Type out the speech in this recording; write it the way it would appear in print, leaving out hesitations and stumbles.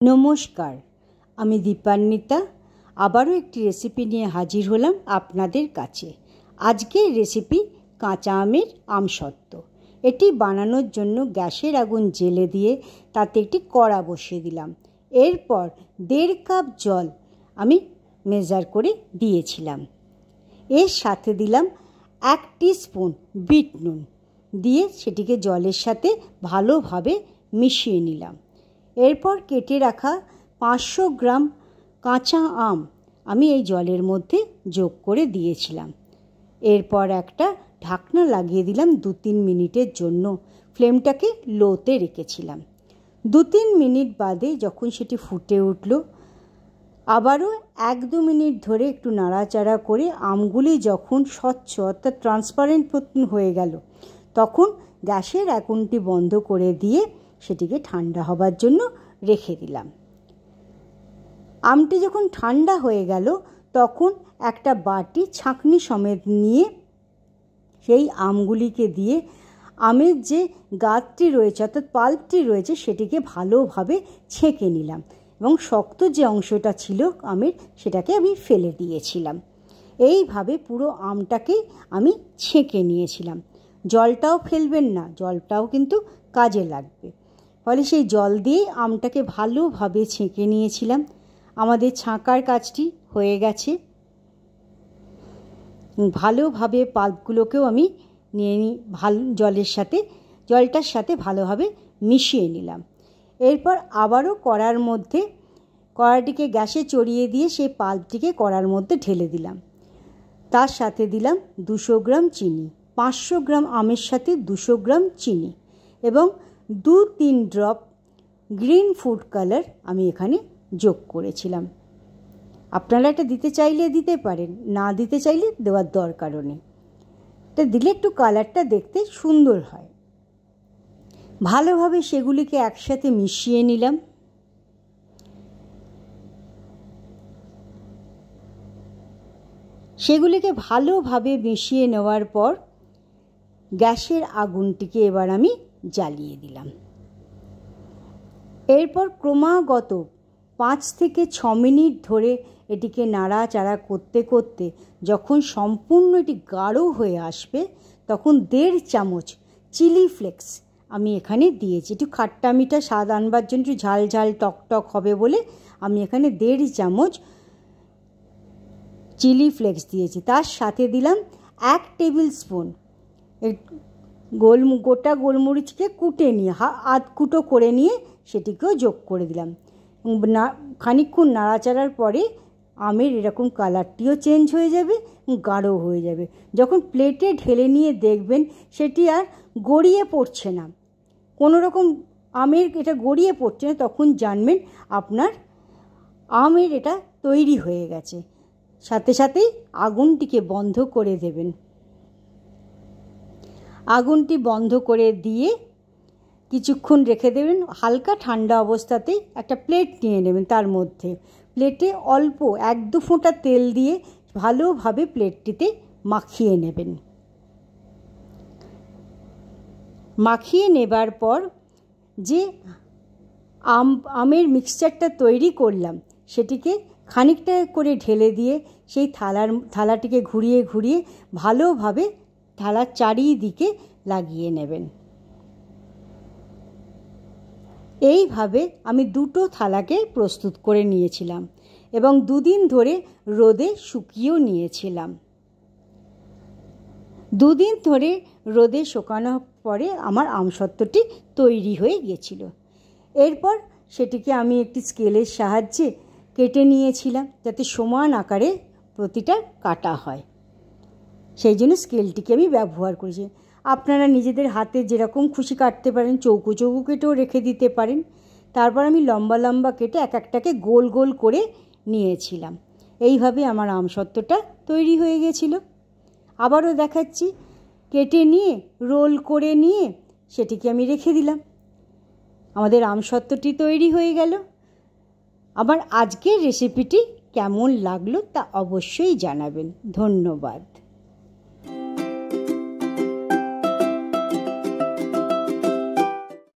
নমস্কার, আমি দীপান্বিতা আবারও একটি রেসিপি নিয়ে হাজির হলাম আপনাদের কাছে। আজকের রেসিপি কাঁচা আমের আমসত্ত্ব। এটি বানানোর জন্য গ্যাসের আগুন জ্বেলে দিয়ে তাতে একটি কড়া বসিয়ে দিলাম। এরপর 1.5 কাপ জল আমি মেজার করে দিয়েছিলাম। এর সাথে দিলাম 1 টিস্পুন বিট নুন দিয়ে সেটিকে জলের সাথে ভালোভাবে মিশিয়ে নিলাম। এরপর কেটে রাখা 500 গ্রাম কাঁচা আম আমি এই জলের মধ্যে যোগ করে দিয়েছিলাম। এরপর একটা ঢাকনা লাগিয়ে দিলাম 2-3 মিনিটের জন্য। ফ্লেমটাকে লোতে রেখেছিলাম। 2-3 মিনিট বাদে যখন সেটি ফুটে উঠল, আবারও 1-2 মিনিট ধরে একটু নাড়াচাড়া করে আমগুলি যখন স্বচ্ছ অর্থাৎ ট্রান্সপারেন্ট হয়ে গেল, তখন গ্যাসের আগুনটি বন্ধ করে দিয়ে সেটিকে ঠান্ডা হবার জন্য রেখে দিলাম। আমটি যখন ঠান্ডা হয়ে গেল, তখন একটা বাটি ছাঁকনি সমেত নিয়ে সেই আমগুলিকে দিয়ে আমের যে গাছটি রয়েছে অর্থাৎ পাল্পটি রয়েছে সেটিকে ভালোভাবে ছেঁকে নিলাম এবং শক্ত যে অংশটা ছিল আমের সেটাকে আমি ফেলে দিয়েছিলাম। এইভাবে পুরো আমটাকে আমি ছেঁকে নিয়েছিলাম। জলটাও ফেলবেন না, জলটাও কিন্তু কাজে লাগবে। ফলে সেই জল দিয়েই আমটাকে ভালোভাবে ছেঁকে নিয়েছিলাম। আমাদের ছাঁকার কাজটি হয়ে গেছে। ভালোভাবে পাল্পগুলোকেও আমি নিয়ে জলটার সাথে ভালোভাবে মিশিয়ে নিলাম। এরপর আবারও কড়াটিকে গ্যাসে চড়িয়ে দিয়ে সেই পাল্পটিকে কড়ার মধ্যে ঢেলে দিলাম। তার সাথে দিলাম 200 গ্রাম চিনি। 500 গ্রাম আমের সাথে 200 গ্রাম চিনি এবং 2-3 ড্রপ গ্রিন ফুড কালার আমি এখানে যোগ করেছিলাম। আপনারা এটা দিতে চাইলে দিতে পারেন, না দিতে চাইলে দেওয়ার দরকারও নেই। এটা দিলে একটু কালারটা দেখতে সুন্দর হয়। ভালোভাবে সেগুলিকে একসাথে মিশিয়ে নিলাম। সেগুলিকে ভালোভাবে মিশিয়ে নেওয়ার পর গ্যাসের আগুনটিকে এবার আমি জ্বালিয়ে দিলাম। এরপর ক্রমাগত 5 থেকে 6 মিনিট ধরে এটিকে নাড়াচাড়া করতে করতে যখন সম্পূর্ণ এটি গাঢ় হয়ে আসবে, তখন 1.5 চামচ চিলি ফ্লেক্স আমি এখানে দিয়েছি। একটু খাট্টা মিঠা স্বাদ আনবার জন্য, একটু ঝাল ঝাল টক টক হবে বলে আমি এখানে 1.5 চামচ চিলি ফ্লেক্স দিয়েছি। তার সাথে দিলাম 1 টেবিল স্পুন গোটা গোলমরিচকে কুটে নিয়ে আধ কুটো করে নিয়ে সেটিকেও যোগ করে দিলাম। খানিকক্ষণ নাড়াচাড়ার পরে আমের এরকম কালারটিও চেঞ্জ হয়ে যাবে, গাঢ় হয়ে যাবে। যখন প্লেটে ঢেলে নিয়ে দেখবেন সেটি আর গড়িয়ে পড়ছে না, কোনো রকম আমের এটা গড়িয়ে পড়ছে না, তখন জানবেন আপনার আমের এটা তৈরি হয়ে গেছে। সাথে সাথেই আগুনটিকে বন্ধ করে দেবেন। আগুনটি বন্ধ করে দিয়ে কিছুক্ষণ রেখে দেবেন। হালকা ঠান্ডা অবস্থাতেই একটা প্লেট নিয়ে নেবেন। তার মধ্যে প্লেটে অল্প 1-2 ফোঁটা তেল দিয়ে ভালোভাবে প্লেটটিতে মাখিয়ে নেবেন। মাখিয়ে নেবার পর যে আমের মিক্সচারটা তৈরি করলাম সেটিকে খানিকটা করে ঢেলে দিয়ে সেই থালাটিকে ঘুরিয়ে ঘুরিয়ে ভালোভাবে থালার চারিদিকে লাগিয়ে নেবেন। এইভাবে আমি 2টো থালাকে প্রস্তুত করে নিয়েছিলাম এবং 2 দিন ধরে রোদে শুকিয়েও নিয়েছিলাম। 2 দিন ধরে রোদে শুকানোর পরে আমার আমসত্ত্বটি তৈরি হয়ে গিয়েছিল। এরপর সেটিকে আমি একটি স্কেলের সাহায্যে কেটে নিয়েছিলাম যাতে সমান আকারে প্রতিটা কাটা হয়, সেই জন্য স্কেলটিকে আমি ব্যবহার করেছি। আপনারা নিজেদের হাতে যেরকম খুশি কাটতে পারেন, চৌকো চৌকো কেটেও রেখে দিতে পারেন। তারপর আমি লম্বা লম্বা কেটে এক একটাকে গোল গোল করে নিয়েছিলাম। এইভাবে আমার আমসত্ত্বটা তৈরি হয়ে গেছিল। আবারও দেখাচ্ছি। কেটে নিয়ে রোল করে নিয়ে সেটিকে আমি রেখে দিলাম। আমাদের আমসত্ত্বটি তৈরি হয়ে গেল। আমার আজকের রেসিপিটি কেমন লাগলো তা অবশ্যই জানাবেন। ধন্যবাদ।